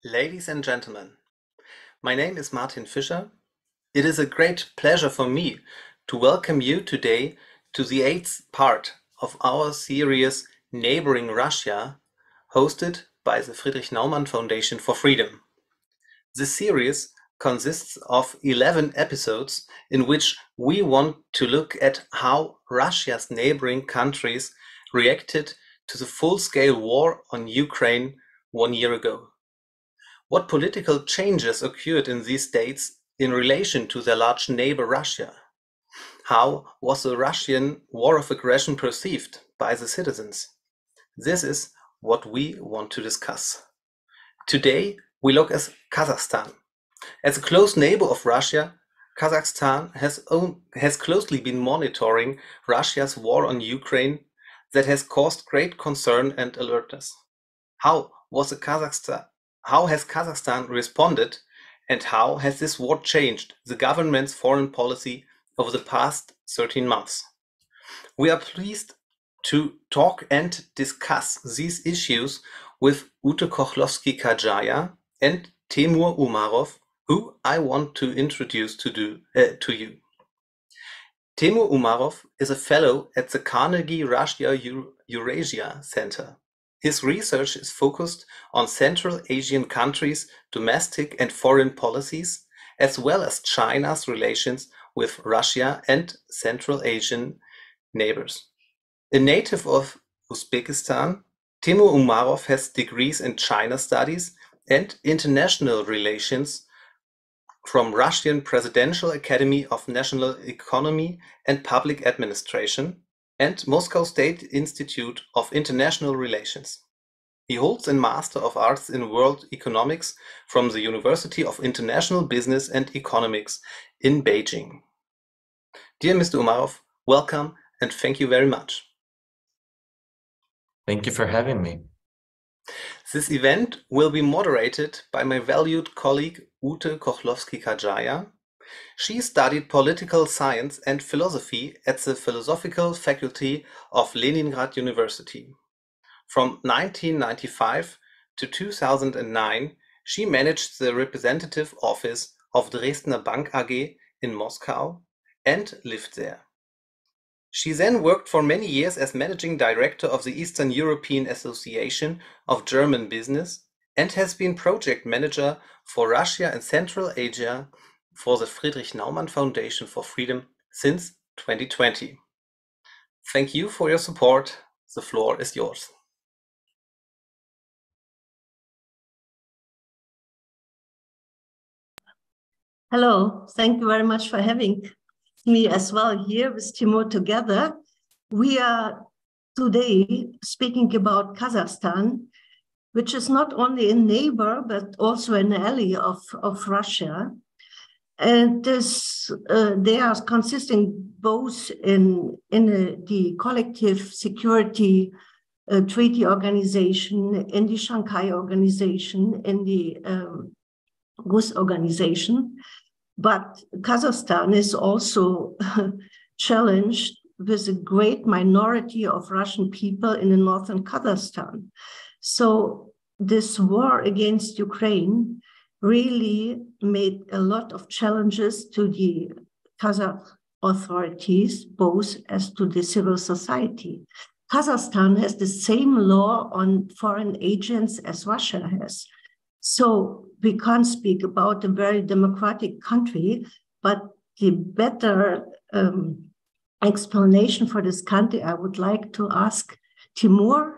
Ladies and gentlemen, my name is Martin Fischer. It is a great pleasure for me to welcome you today to the 8th part of our series Neighbouring Russia, hosted by the Friedrich-Naumann Foundation for Freedom. This series consists of 11 episodes in which we want to look at how Russia's neighboring countries reacted to the full-scale war on Ukraine 1 year ago. What political changes occurred in these states in relation to their large neighbor Russia? How was the Russian war of aggression perceived by the citizens? This is what we want to discuss. Today we look at Kazakhstan. As a close neighbor of Russia, Kazakhstan has closely been monitoring Russia's war on Ukraine that has caused great concern and alertness. How has Kazakhstan responded, and how has this war changed the government's foreign policy over the past 13 months? We are pleased to talk and discuss these issues with Ute Kochlowski-Kadjaia and Temur Umarov, who I want to introduce to you. Temur Umarov is a fellow at the Carnegie Russia Eurasia Center. His research is focused on Central Asian countries' domestic and foreign policies, as well as China's relations with Russia and Central Asian neighbors. A native of Uzbekistan, Temur Umarov has degrees in China studies and international relations from Russian Presidential Academy of National Economy and Public Administration and Moscow State Institute of International Relations. He holds a Master of Arts in World Economics from the University of International Business and Economics in Beijing. Dear Mr. Umarov, welcome and thank you very much. Thank you for having me. This event will be moderated by my valued colleague Ute Kochlowski-Kadjaia. She studied political science and philosophy at the Philosophical Faculty of Leningrad University. From 1995 to 2009, she managed the representative office of Dresdner Bank AG in Moscow and lived there. She then worked for many years as managing director of the Eastern European Association of German Business and has been project manager for Russia and Central Asia for the Friedrich-Naumann Foundation for Freedom since 2020. Thank you for your support. The floor is yours. Hello, thank you very much for having me as well here with Temur together. We are today speaking about Kazakhstan, which is not only a neighbor, but also an ally of Russia. And they are consisting both in the Collective Security Treaty Organization, in the Shanghai Organization, in the GUS Organization. But Kazakhstan is also challenged with a great minority of Russian people in the northern Kazakhstan. So this war against Ukraine really made a lot of challenges to the Kazakh authorities, both as to the civil society. Kazakhstan has the same law on foreign agents as Russia has. So we can't speak about a very democratic country, but the better explanation for this country, I would like to ask Temur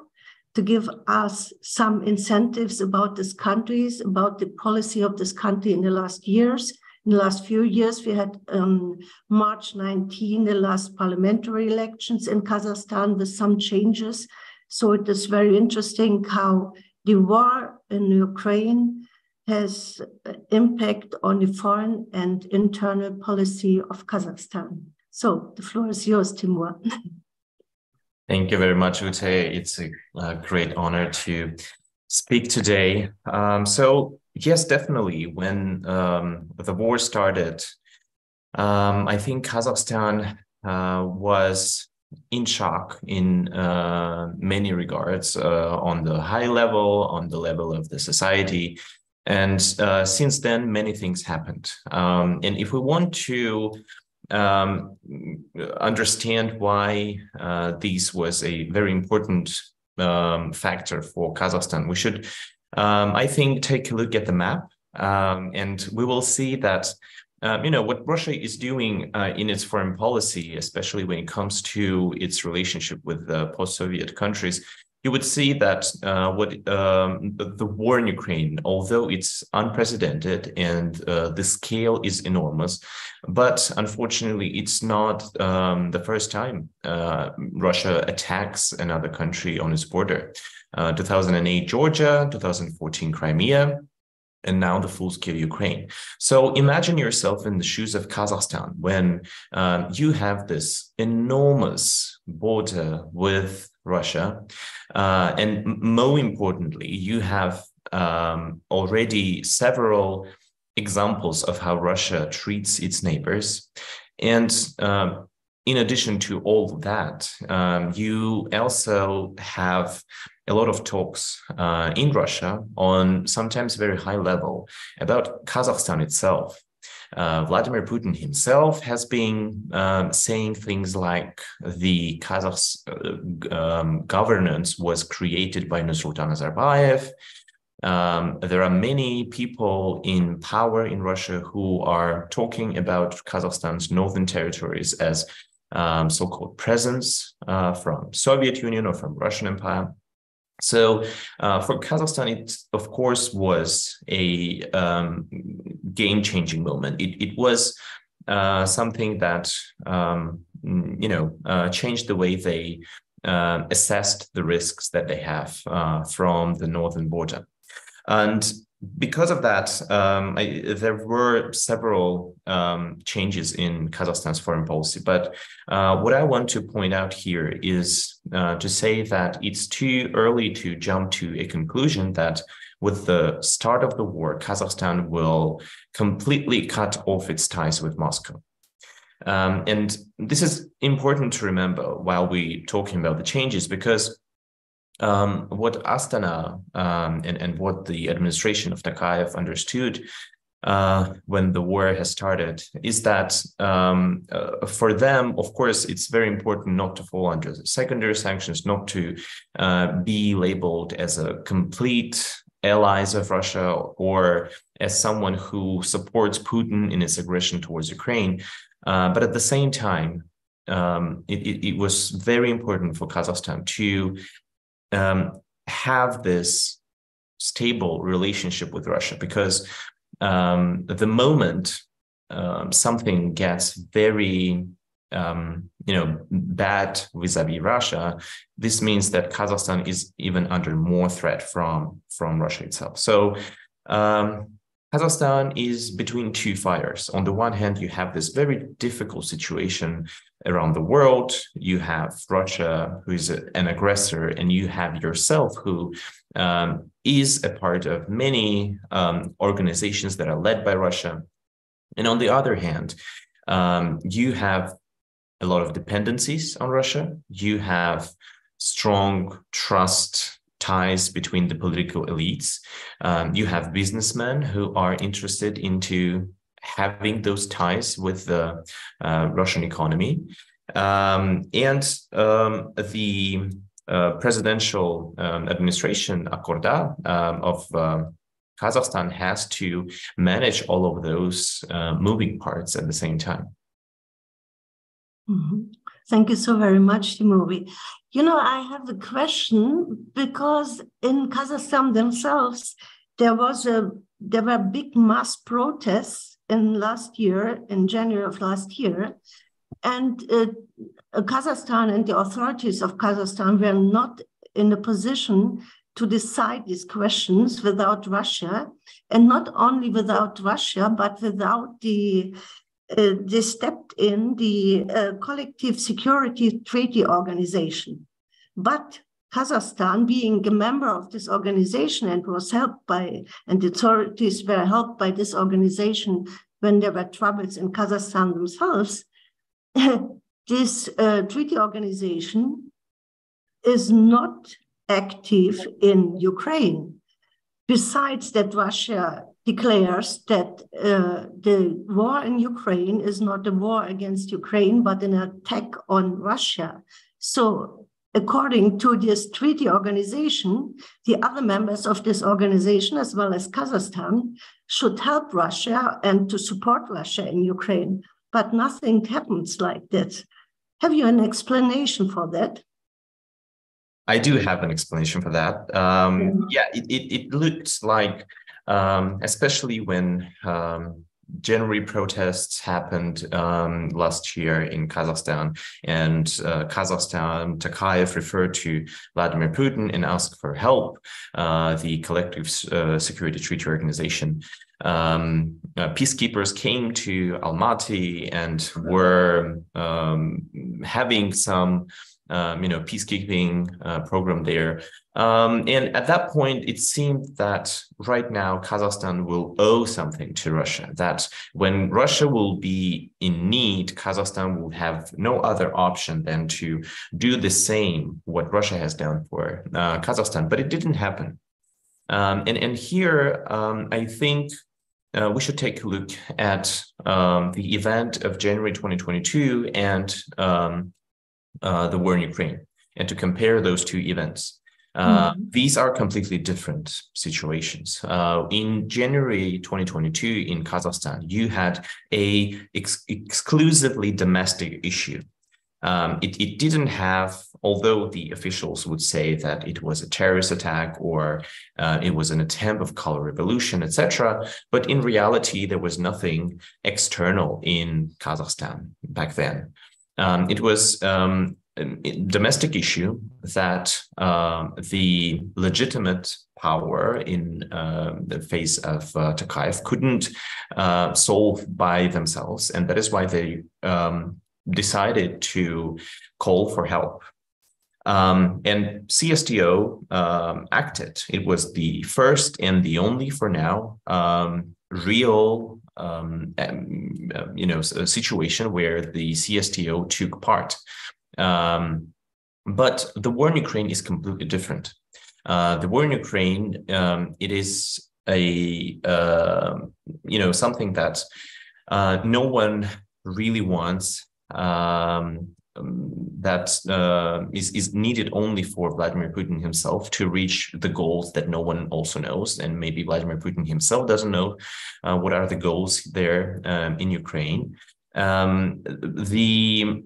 to give us some incentives about this country, about the policy of this country in the last years. In the last few years, we had March 19, the last parliamentary elections in Kazakhstan with some changes. So it is very interesting how the war in Ukraine has impact on the foreign and internal policy of Kazakhstan. So the floor is yours, Temur. Thank you very much, Ute. It's a great honor to speak today. So yes, definitely. When the war started, I think Kazakhstan was in shock in many regards, on the high level, on the level of the society. And since then, many things happened. And if we want to understand why this was a very important factor for Kazakhstan, we should, I think, take a look at the map, and we will see that what Russia is doing in its foreign policy, especially when it comes to its relationship with the post-Soviet countries. You would see that the war in Ukraine, although it's unprecedented and the scale is enormous, but unfortunately, it's not the first time Russia attacks another country on its border. 2008 Georgia, 2014 Crimea, and now the full-scale Ukraine. So imagine yourself in the shoes of Kazakhstan when you have this enormous border with Russia. And more importantly, you have already several examples of how Russia treats its neighbors. And in addition to all that, you also have a lot of talks in Russia on sometimes very high level about Kazakhstan itself. Vladimir Putin himself has been saying things like the Kazakh governance was created by Nursultan Nazarbayev. There are many people in power in Russia who are talking about Kazakhstan's northern territories as so-called presence from Soviet Union or from Russian Empire. So for Kazakhstan, it, of course, was a game-changing moment. It was something that, changed the way they assessed the risks that they have from the northern border. And because of that, there were several changes in Kazakhstan's foreign policy. But what I want to point out here is to say that it's too early to jump to a conclusion that with the start of the war, Kazakhstan will completely cut off its ties with Moscow. And this is important to remember while we're talking about the changes, because what Astana and what the administration of Tokayev understood when the war has started is that for them, of course, it's very important not to fall under the secondary sanctions, not to be labeled as a complete allies of Russia or as someone who supports Putin in its aggression towards Ukraine. But at the same time, it was very important for Kazakhstan to have this stable relationship with Russia, because the moment something gets very bad vis-a-vis Russia, this means that Kazakhstan is even under more threat from Russia itself. So Kazakhstan is between two fires. On the one hand, you have this very difficult situation around the world. You have Russia, who is an aggressor, and you have yourself, who is a part of many organizations that are led by Russia. And on the other hand, you have a lot of dependencies on Russia. You have strong trust ties between the political elites. You have businessmen who are interested into having those ties with the Russian economy. And the presidential administration, Akorda, of Kazakhstan has to manage all of those moving parts at the same time. Mm-hmm. Thank you so very much, Temur. I have a question, because in Kazakhstan themselves, there were big mass protests in January of last year, and Kazakhstan and the authorities of Kazakhstan were not in a position to decide these questions without Russia, and not only without Russia, but without they stepped in the Collective Security Treaty Organization. But Kazakhstan, being a member of this organization and was helped by, and the authorities were helped by this organization when there were troubles in Kazakhstan themselves, this treaty organization is not active in Ukraine. besides that, Russia declares that the war in Ukraine is not a war against Ukraine, but an attack on Russia. So according to this treaty organization, the other members of this organization, as well as Kazakhstan, should help Russia and to support Russia in Ukraine. But nothing happens like that. Have you an explanation for that? I do have an explanation for that. Yeah, it looks like, especially when January protests happened last year in Kazakhstan, and Kazakhstan, Tokayev referred to Vladimir Putin and asked for help. The Collective Security Treaty Organization peacekeepers came to Almaty and were having some peacekeeping program there. And at that point, it seemed that right now Kazakhstan will owe something to Russia, that when Russia will be in need, Kazakhstan will have no other option than to do the same what Russia has done for Kazakhstan. But it didn't happen. And here, I think we should take a look at the event of January 2022 and the war in Ukraine, and to compare those two events. These are completely different situations. In January 2022 in Kazakhstan, you had a exclusively domestic issue. It didn't have, although the officials would say that it was a terrorist attack or it was an attempt of color revolution, etc., but in reality, there was nothing external in Kazakhstan back then. It was a domestic issue that the legitimate power in the face of Tokayev couldn't solve by themselves. And that is why they decided to call for help. And CSTO acted. It was the first and the only, for now, real a situation where the CSTO took part. But the war in Ukraine is completely different. The war in Ukraine, it is a something that no one really wants. That is needed only for Vladimir Putin himself to reach the goals that no one also knows, and maybe Vladimir Putin himself doesn't know what are the goals there in Ukraine. The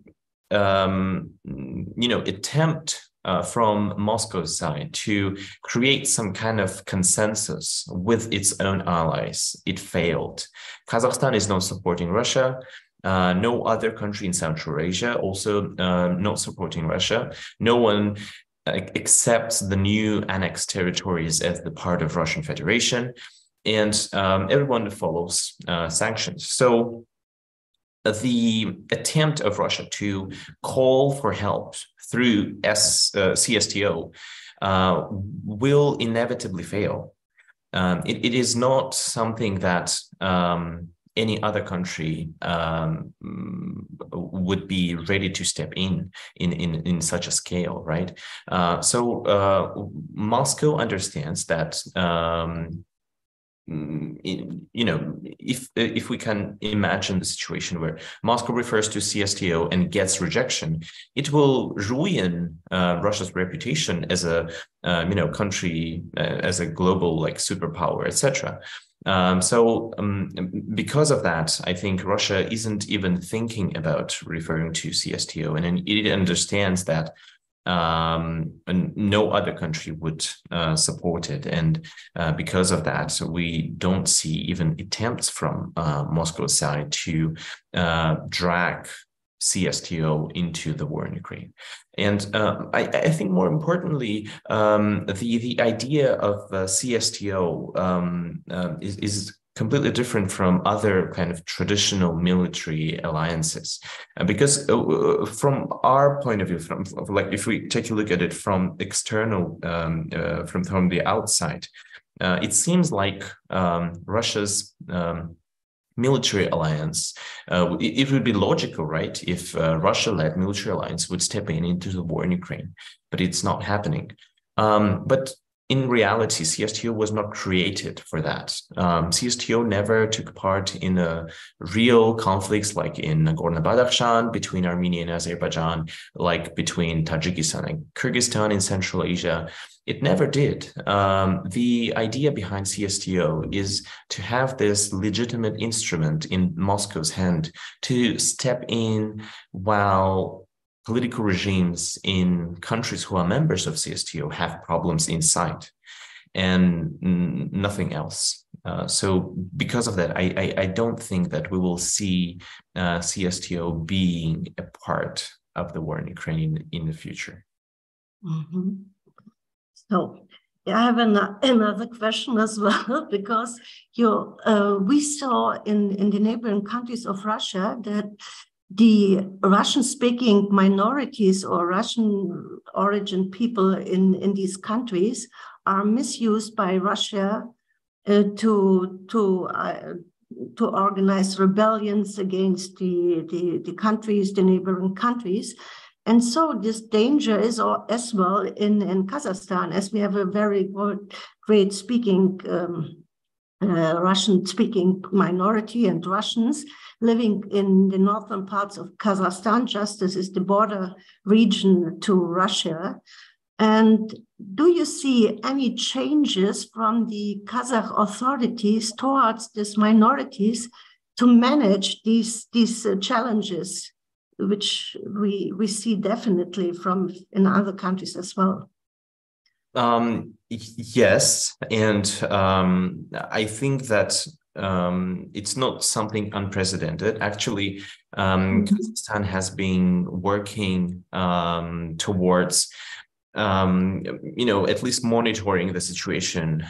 attempt from Moscow's side to create some kind of consensus with its own allies, it failed. Kazakhstan is not supporting Russia. No other country in Central Asia also not supporting Russia. No one accepts the new annexed territories as the part of Russian Federation, and everyone follows sanctions. So the attempt of Russia to call for help through CSTO will inevitably fail. It is not something that any other country would be ready to step in such a scale, right? So Moscow understands that if we can imagine the situation where Moscow refers to CSTO and gets rejection, it will ruin Russia's reputation as a country, as a global superpower, etc. Because of that, I think Russia isn't even thinking about referring to CSTO, and it understands that no other country would support it. And because of that, we don't see even attempts from Moscow's side to drag CSTO into the war in Ukraine. And I think more importantly, the idea of CSTO is completely different from other kind of traditional military alliances, because from our point of view, from if we take a look at it from external, from the outside, it seems like Russia's military alliance, it would be logical, right, if Russia-led military alliance would step into the war in Ukraine, but it's not happening. But in reality, CSTO was not created for that. CSTO never took part in real conflicts like in Nagorno-Badakhshan between Armenia and Azerbaijan, like between Tajikistan and Kyrgyzstan in Central Asia. It never did. The idea behind CSTO is to have this legitimate instrument in Moscow's hand to step in while political regimes in countries who are members of CSTO have problems inside and nothing else. So because of that, I don't think that we will see CSTO being a part of the war in Ukraine in the future. Mm-hmm. So I have another question as well, because we saw in the neighboring countries of Russia that the Russian-speaking minorities or Russian origin people in these countries are misused by Russia to organize rebellions against the countries, the neighboring countries. And so this danger is as well in Kazakhstan, as we have a very great speaking Russian-speaking minority and Russians living in the northern parts of Kazakhstan, just as is the border region to Russia. And do you see any changes from the Kazakh authorities towards these minorities to manage these challenges, which we see definitely in other countries as well? Yes, and I think that it's not something unprecedented. Actually, Kazakhstan has been working towards at least monitoring the situation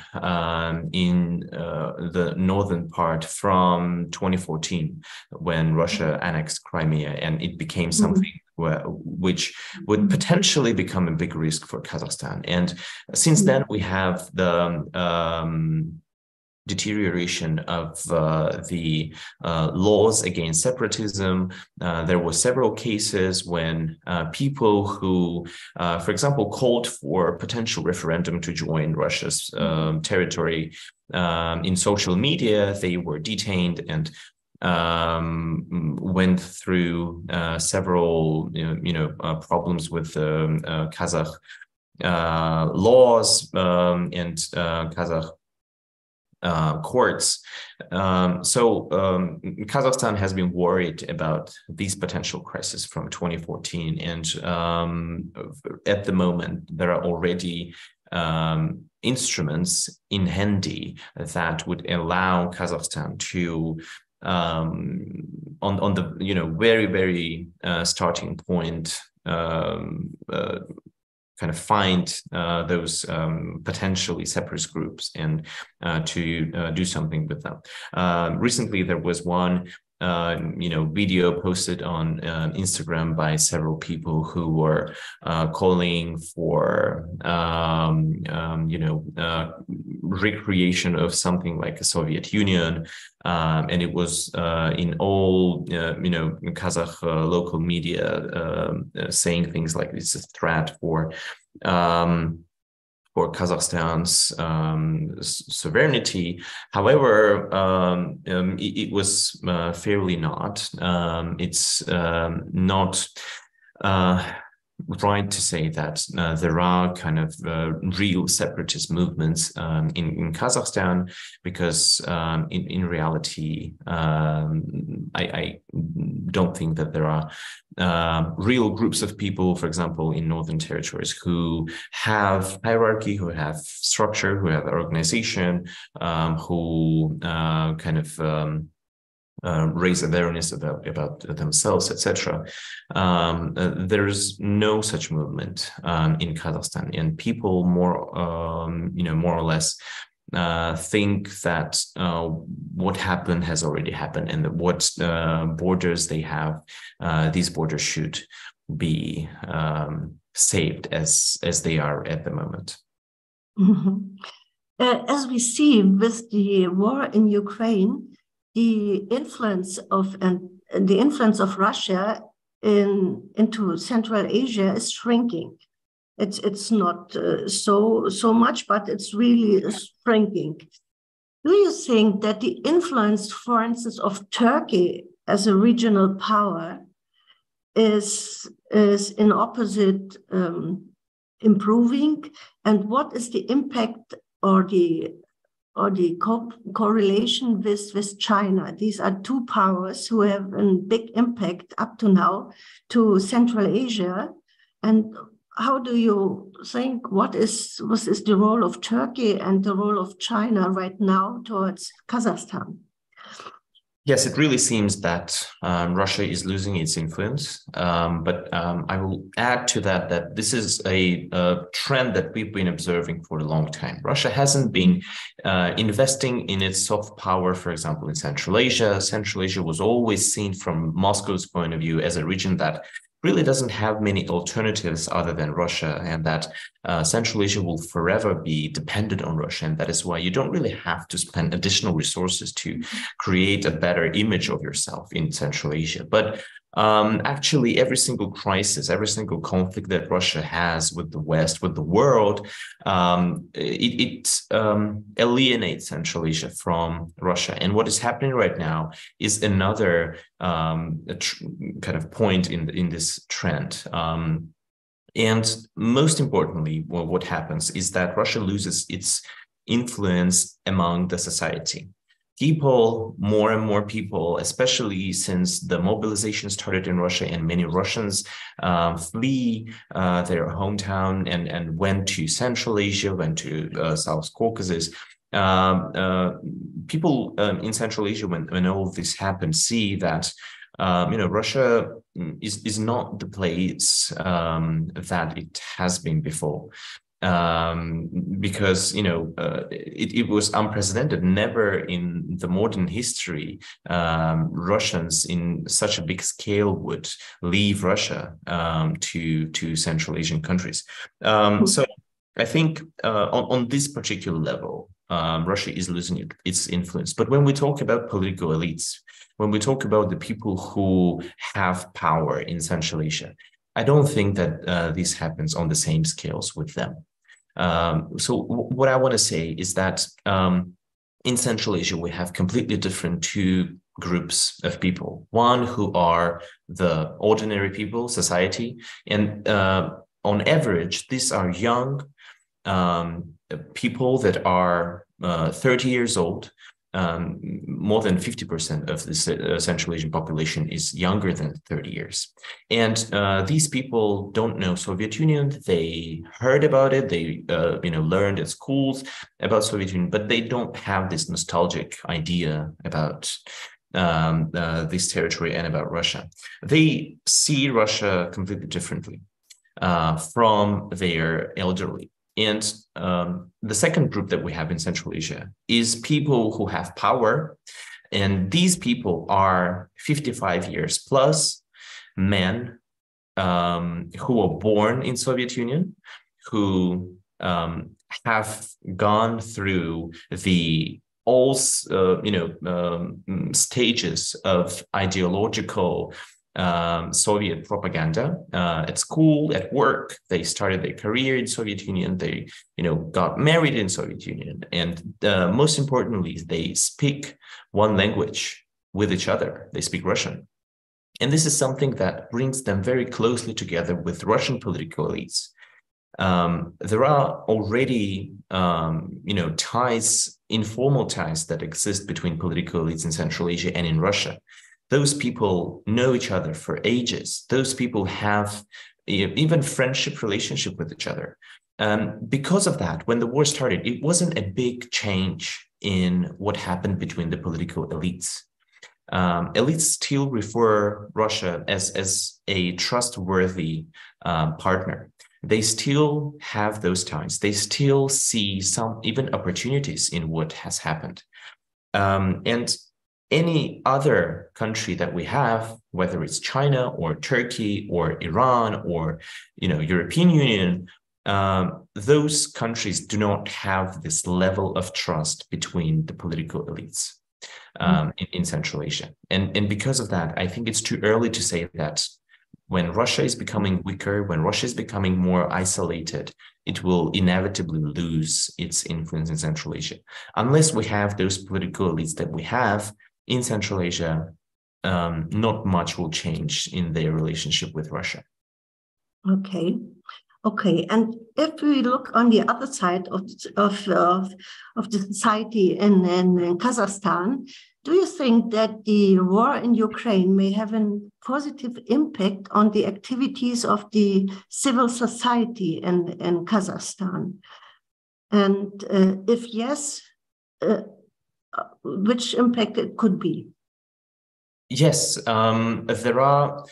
in the northern part from 2014, when Russia annexed Crimea, and it became something which would potentially become a big risk for Kazakhstan. And since then, we have the deterioration of the laws against separatism. There were several cases when people who, for example, called for potential referendum to join Russia's territory in social media, they were detained and went through several problems with Kazakh laws and Kazakh courts. So Kazakhstan has been worried about these potential crises from 2014, and at the moment there are already instruments in handy that would allow Kazakhstan to on the very starting point kind of find those potentially separatist groups and to do something with them. Recently, there was one video posted on Instagram by several people who were calling for recreation of something like a Soviet Union, and it was in all Kazakh local media saying things like it's a threat for Kazakhstan's sovereignty. However, it was fairly not. It's not right to say that there are kind of real separatist movements in Kazakhstan, because in reality, I don't think that there are real groups of people, for example, in northern territories, who have hierarchy, who have structure, who have organization, who kind of raise awareness about themselves, etc. There's no such movement in Kazakhstan, and people more or less think that what happened has already happened, and that what borders they have, these borders should be saved as they are at the moment. Mm-hmm. As we see with the war in Ukraine, the influence of Russia into Central Asia is shrinking. It's not so much, but it's really shrinking. Do you think that the influence, for instance, of Turkey as a regional power is in opposite improving? And what is the impact or the correlation with China? These are two powers who have a big impact up to now to Central Asia. And how do you think, what is the role of Turkey and the role of China right now towards Kazakhstan? Yes, it really seems that Russia is losing its influence. But I will add to that this is a trend that we've been observing for a long time. Russia hasn't been investing in its soft power, for example, in Central Asia. Central Asia was always seen from Moscow's point of view as a region that really doesn't have many alternatives other than Russia, and that Central Asia will forever be dependent on Russia. And that is why you don't really have to spend additional resources to create a better image of yourself in Central Asia. But actually, every single crisis, every single conflict that Russia has with the West, with the world, it alienates Central Asia from Russia. And what is happening right now is another kind of point in this trend. And most importantly, what happens is that Russia loses its influence among the society. People, more and more people, especially since the mobilization started in Russia and many Russians flee their hometown and went to Central Asia, went to South Caucasus. People in Central Asia, when all of this happened, see that Russia is not the place that it has been before. Because it was unprecedented. Never in the modern history Russians in such a big scale would leave Russia to Central Asian countries. So I think on this particular level, Russia is losing its influence. But when we talk about political elites, when we talk about the people who have power in Central Asia, I don't think that this happens on the same scales with them. So what I want to say is that in Central Asia, we have completely different two groups of people. One who are the ordinary people, society, and on average, these are young people that are 30 years old. More than 50% of the Central Asian population is younger than 30 years. And these people don't know Soviet Union. They heard about it. They learned at schools about Soviet Union, but they don't have this nostalgic idea about this territory and about Russia. They see Russia completely differently from their elderly. And the second group that we have in Central Asia is people who have power. And these people are 55 years plus men who were born in Soviet Union, who have gone through all stages of ideological Soviet propaganda at school, at work. They started their career in Soviet Union. They, got married in Soviet Union, and most importantly, they speak one language with each other. They speak Russian, and this is something that brings them very closely together with Russian political elites. There are already, ties, informal ties that exist between political elites in Central Asia and in Russia. Those people know each other for ages. Those people have even friendship relationship with each other. Because of that, when the war started, it wasn't a big change in what happened between the political elites. Elites still refer Russia as a trustworthy partner. They still have those ties. They still see some even opportunities in what has happened. And any other country that we have, whether it's China or Turkey or Iran or European Union, those countries do not have this level of trust between the political elites in Central Asia. And because of that, I think it's too early to say that when Russia is becoming weaker, when Russia is becoming more isolated, it will inevitably lose its influence in Central Asia. Unless we have those political elites that we have in Central Asia, not much will change in their relationship with Russia. Okay. Okay, and if we look on the other side of the society in Kazakhstan, do you think that the war in Ukraine may have a positive impact on the activities of the civil society in Kazakhstan? And if yes, which impact it could be? Yes, there are,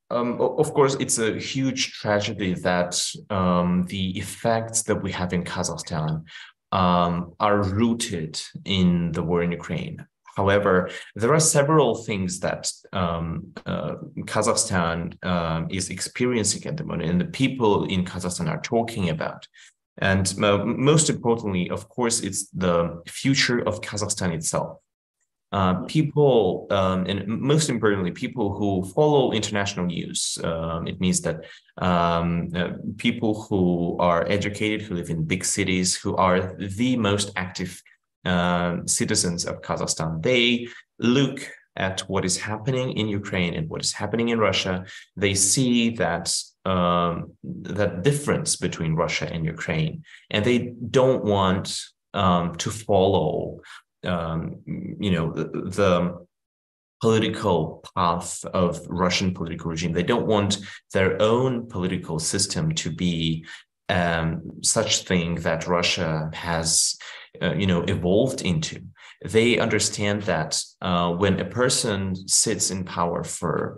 of course, it's a huge tragedy that the effects that we have in Kazakhstan are rooted in the war in Ukraine. However, there are several things that Kazakhstan is experiencing at the moment, and the people in Kazakhstan are talking about. And most importantly, of course, it's the future of Kazakhstan itself. People, and most importantly, people who follow international news. It means that people who are educated, who live in big cities, who are the most active citizens of Kazakhstan, they look at what is happening in Ukraine and what is happening in Russia. They see that that difference between Russia and Ukraine, and they don't want to follow the political path of Russian political regime. They don't want their own political system to be such thing that Russia has, evolved into. They understand that when a person sits in power for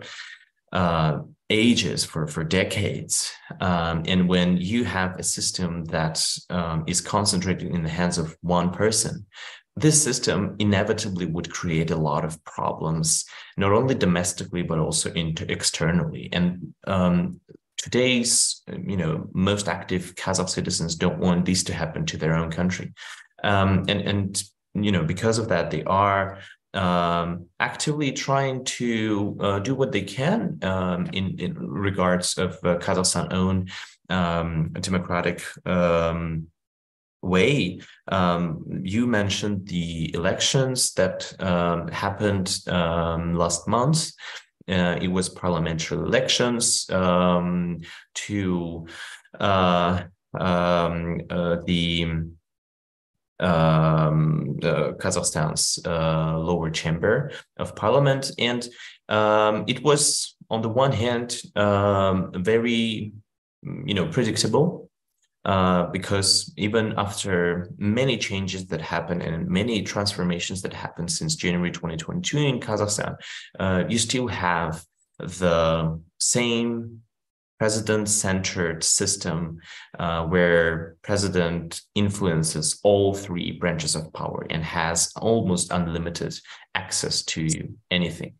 ages, for decades, and when you have a system that is concentrated in the hands of one person, this system inevitably would create a lot of problems, not only domestically, but also externally. And today's, most active Kazakh citizens don't want this to happen to their own country. Because of that, they are actively trying to do what they can in regards of Kazakhstan's own democratic way. You mentioned the elections that happened last month. It was parliamentary elections to Kazakhstan's lower chamber of parliament, and it was, on the one hand, very predictable. Because even after many changes that happened and many transformations that happened since January 2022 in Kazakhstan, you still have the same president-centered system where president influences all three branches of power and has almost unlimited access to anything.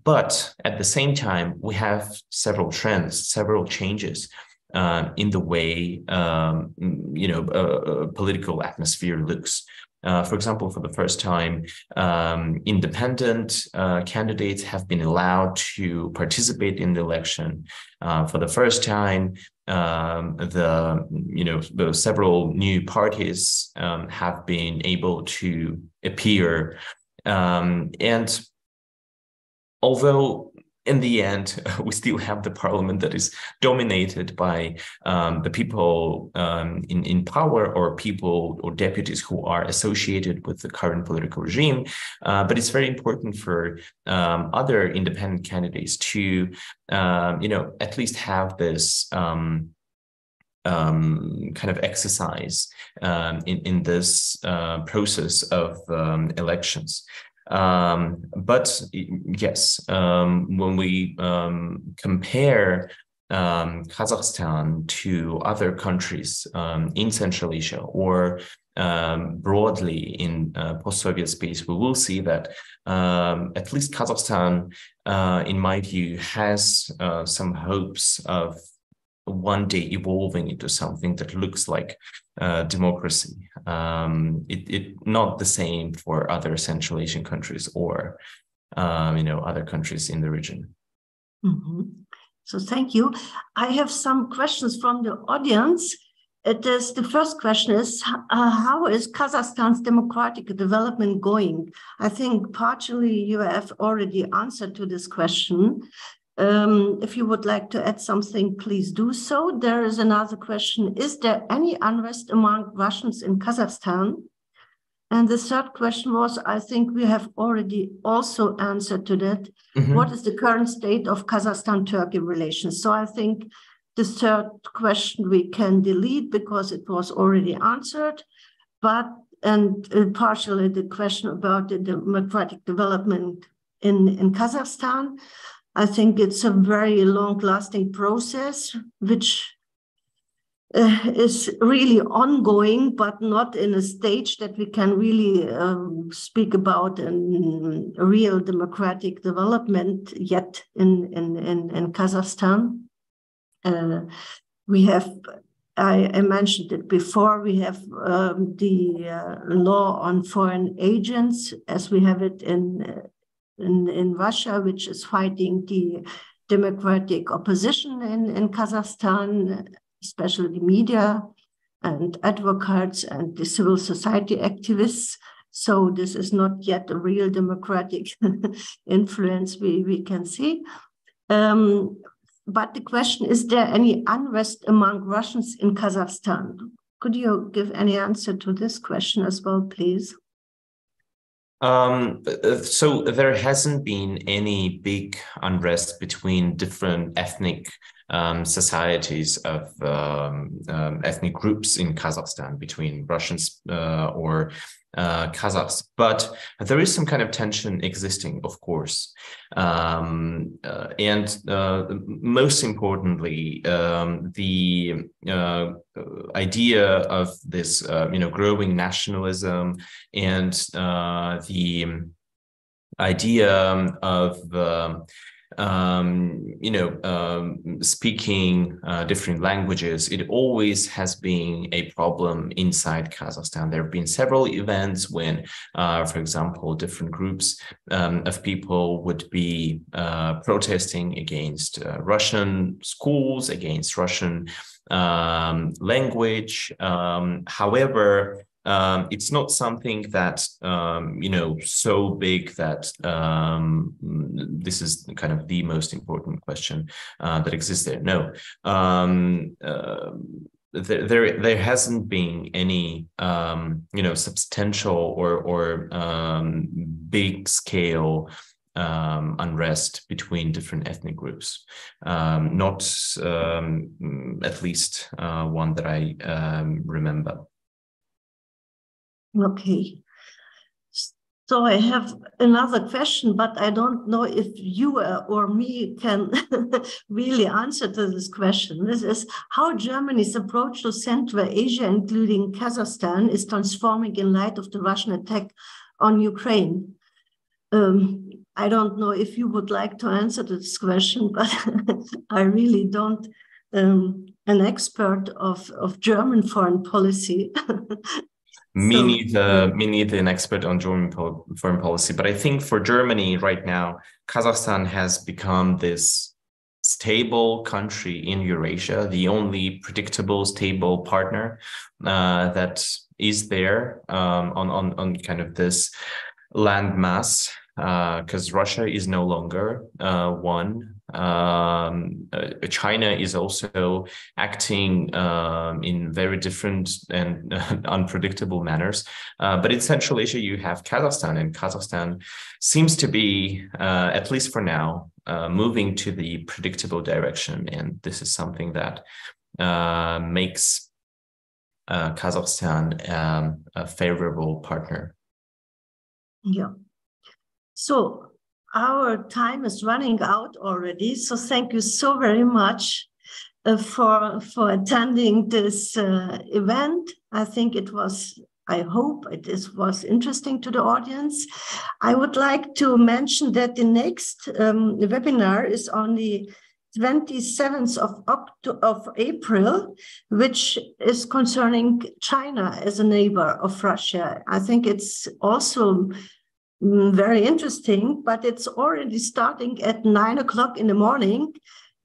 But at the same time, we have several trends, several changes in the way political atmosphere looks. For example, for the first time, independent candidates have been allowed to participate in the election. For the first time, the several new parties have been able to appear, and although in the end, we still have the parliament that is dominated by the people in power, or people or deputies who are associated with the current political regime. But it's very important for other independent candidates to, at least have this kind of exercise in this process of elections. But yes, when we compare Kazakhstan to other countries in Central Asia, or broadly in post-Soviet space, we will see that at least Kazakhstan, in my view, has some hopes of one day evolving into something that looks like democracy. It not the same for other Central Asian countries or other countries in the region. So thank you. I have some questions from the audience. The first question is, how is Kazakhstan's democratic development going? I think partially you have already answered to this question. If you would like to add something, please do so. There is another question. Is there any unrest among Russians in Kazakhstan? And the third question was, I think we have already also answered to that. What is the current state of Kazakhstan-Turkey relations? So I think the third question we can delete because it was already answered, and partially the question about the democratic development in Kazakhstan. I think it's a very long-lasting process, which is really ongoing, but not in a stage that we can really speak about a real democratic development yet in Kazakhstan. We have, I mentioned it before, we have the law on foreign agents as we have it in Russia, which is fighting the democratic opposition in Kazakhstan, especially the media and advocates and the civil society activists. So this is not yet a real democratic influence we can see. But the question, is there any unrest among Russians in Kazakhstan? Could you give any answer to this question as well, please? So there hasn't been any big unrest between different ethnic societies of ethnic groups in Kazakhstan, between Russians or Kazakhs, but there is some kind of tension existing, of course, and most importantly, the idea of this, growing nationalism and the idea of speaking different languages, it always has been a problem inside Kazakhstan. There have been several events when, for example, different groups of people would be protesting against Russian schools, against Russian language. However, it's not something that, so big that this is kind of the most important question that exists there. No, there hasn't been any, substantial or big scale unrest between different ethnic groups. Not at least one that I remember. Okay. So I have another question, but I don't know if you or me can really answer to this question. This is how Germany's approach to Central Asia, including Kazakhstan, is transforming in light of the Russian attack on Ukraine. I don't know if you would like to answer to this question, but I really don't an expert of German foreign policy. Me neither an expert on German foreign policy, but I think for Germany right now, Kazakhstan has become this stable country in Eurasia, the only predictable, stable partner that is there on kind of this landmass, because Russia is no longer one. China is also acting in very different and unpredictable manners. But in Central Asia, you have Kazakhstan, and Kazakhstan seems to be, at least for now, moving to the predictable direction. And this is something that makes Kazakhstan a favorable partner. Yeah. So our time is running out already. So thank you so very much for attending this event. I think it was, I hope it was interesting to the audience. I would like to mention that the next webinar is on the 27th of April, which is concerning China as a neighbor of Russia. I think it's also very interesting, but it's already starting at 9 o'clock in the morning,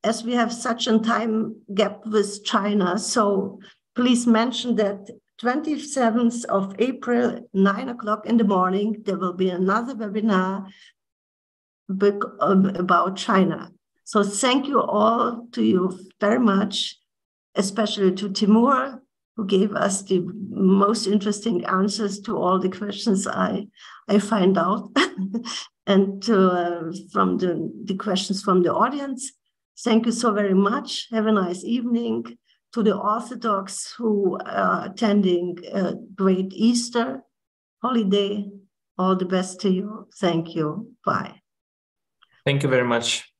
as we have such a time gap with China. So please mention that 27th of April, 9 o'clock in the morning, there will be another webinar about China. So thank you all to you very much, especially to Temur, who gave us the most interesting answers to all the questions I find out, and from the questions from the audience. Thank you so very much. Have a nice evening. To the Orthodox who are attending a great Easter holiday, all the best to you. Thank you. Bye. Thank you very much.